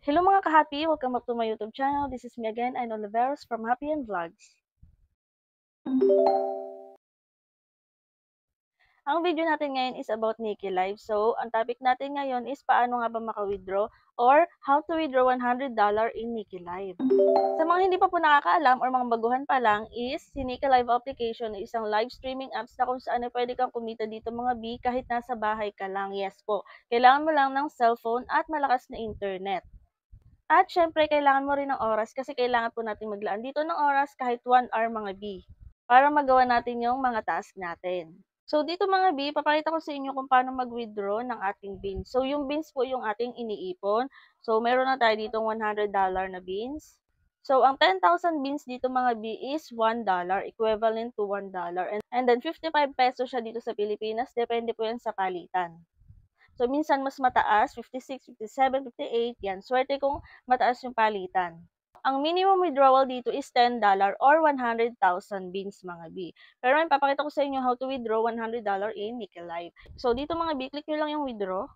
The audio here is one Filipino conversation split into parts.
Hello mga ka-happy! Welcome back to my YouTube channel. This is me again, Aino Oliveros from Happy and Vlogs. Ang video natin ngayon is about Nikki Live. So, ang topic natin ngayon is paano nga ba maka-withdraw or how to withdraw $100 in Nikki Live. Sa mga hindi pa po nakakaalam or mga baguhan pa lang is si Nikki Live application ay isang live streaming apps na kung saan ay pwede kang kumita dito mga B kahit nasa bahay ka lang. Yes po. Kailangan mo lang ng cellphone at malakas na internet. At syempre kailangan mo rin ng oras kasi kailangan po nating maglaan dito ng oras kahit 1 hour mga B, para magawa natin yung mga task natin. So dito mga B, papakita ko sa inyo kung paano mag-withdraw ng ating beans. So yung beans po yung ating iniipon. So meron na tayo ditong $100 na beans. So ang 10,000 beans dito mga B is $1, equivalent to $1. And then 55 pesos siya dito sa Pilipinas, depende po yan sa palitan. So, minsan mas mataas, 56, 57, 58, yan. Swerte kung mataas yung palitan. Ang minimum withdrawal dito is $10 or 100,000 beans mga B. Pero may papakita ko sa inyo how to withdraw $100 in Nickel Life. So, dito mga B, click nyo lang yung withdraw.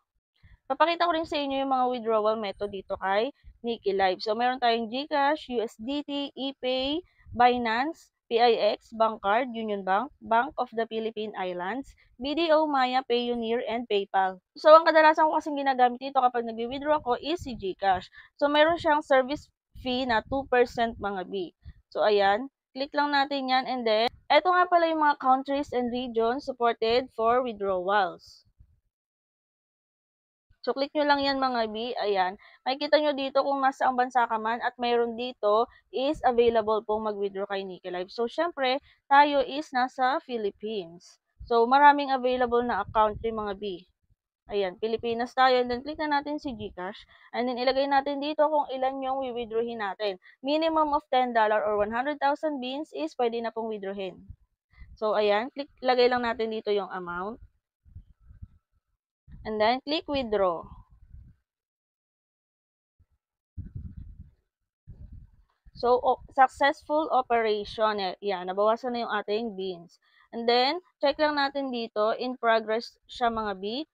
Papakita ko rin sa inyo yung mga withdrawal method dito kay Nikki Live. So, meron tayong GCash, USDT, ePay, Binance, PIX, Bankcard, Union Bank, Bank of the Philippine Islands, BDO, Maya, Payoneer, and PayPal. So, ang kadalasan ko kasing ginagamit dito kapag nag-withdraw ako is si GCash. So, meron siyang service fee na 2% mga B. So, ayan. Click lang natin yan and then, eto nga pala yung mga countries and regions supported for withdrawals. So, click nyo lang yan mga B. Ayan. Makikita nyo dito kung nasa ang bansa ka man at mayroon dito is available pong mag-withdraw kay Nikki Live. So, syempre, tayo is nasa Philippines. So, maraming available na account yung mga B. Ayan, Pilipinas tayo. And then, click na natin si GCash. And then, ilagay natin dito kung ilan yung withdrawin natin. Minimum of $10 or 100,000 beans is pwede na pong withdrawin. So, ayan. Lagay lang natin dito yung amount. And then, click withdraw. So, successful operation. Yan, nabawasan na yung ating beans. And then, check lang natin dito, in progress siya mga B.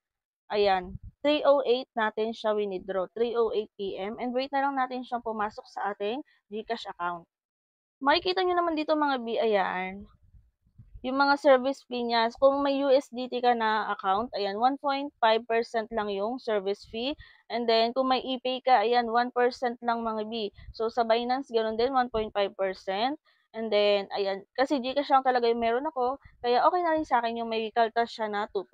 Ayan, 3:08 natin siya winidraw, 3:08 PM. And wait na lang natin siyang pumasok sa ating GCash account. Makikita nyo naman dito mga B, ayan, yung mga service fee niya, kung may USDT ka na account, ayan, 1.5% lang yung service fee. And then, kung may ePay ka, ayan, 1% lang mga B. So, sa Binance, ganoon din, 1.5%. And then, ayan, kasi GCash lang talaga yung meron ako, kaya okay na rin sa akin yung may kaltas siya na 2%.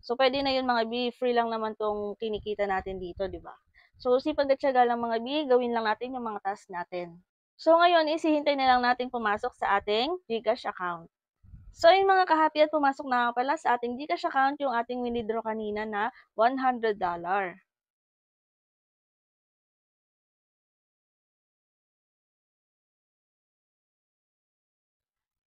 So, pwede na yun mga B, free lang naman tong kinikita natin dito, di ba? So, sipag at syaga lang mga B, gawin lang natin yung mga task natin. So, ngayon, isihintay na lang natin pumasok sa ating GCash account. So ayun mga ka-happy at pumasok na nga pala sa ating GCash account yung ating winidraw kanina na $100.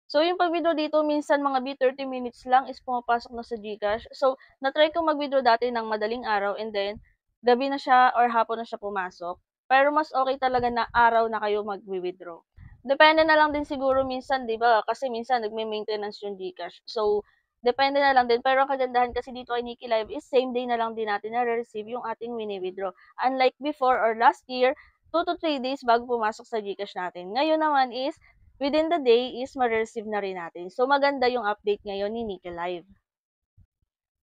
So yung pag-withdraw dito minsan mga 30 minutes lang is pumapasok na sa GCash. So na-try ko mag-withdraw dati ng madaling araw and then gabi na siya or hapon na siya pumasok. Pero mas okay talaga na araw na kayo mag-withdraw. Depende na lang din siguro minsan, 'di ba? Kasi minsan nagme-maintenance yung GCash. So depende na lang din. Pero ang kagandahan kasi dito kay Nikki Live is same day na lang din natin na-receive yung ating wini-withdraw. Unlike before or last year, 2 to 3 days bago pumasok sa GCash natin. Ngayon naman is within the day is ma-receive na rin natin. So maganda yung update ngayon ni Nikki Live.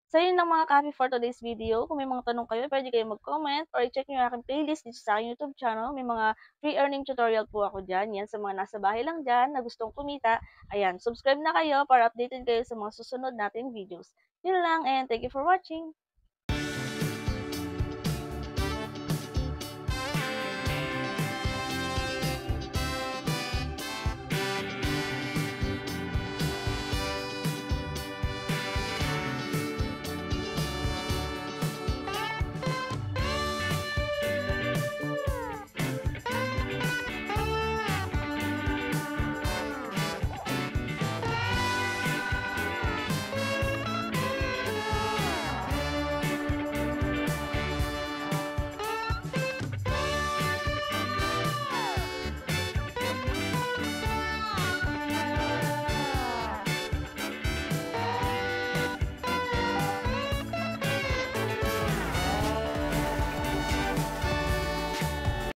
So yun lang mga copy for today's video. Kung may mga tanong kayo, pwede kayo mag-comment or i-check nyo yung aking playlist dito sa aking YouTube channel. May mga free earning tutorial po ako dyan. Yan sa mga nasa bahay lang dyan na gustong kumita. Ayan, subscribe na kayo para updated kayo sa mga susunod nating videos. Yun lang and thank you for watching!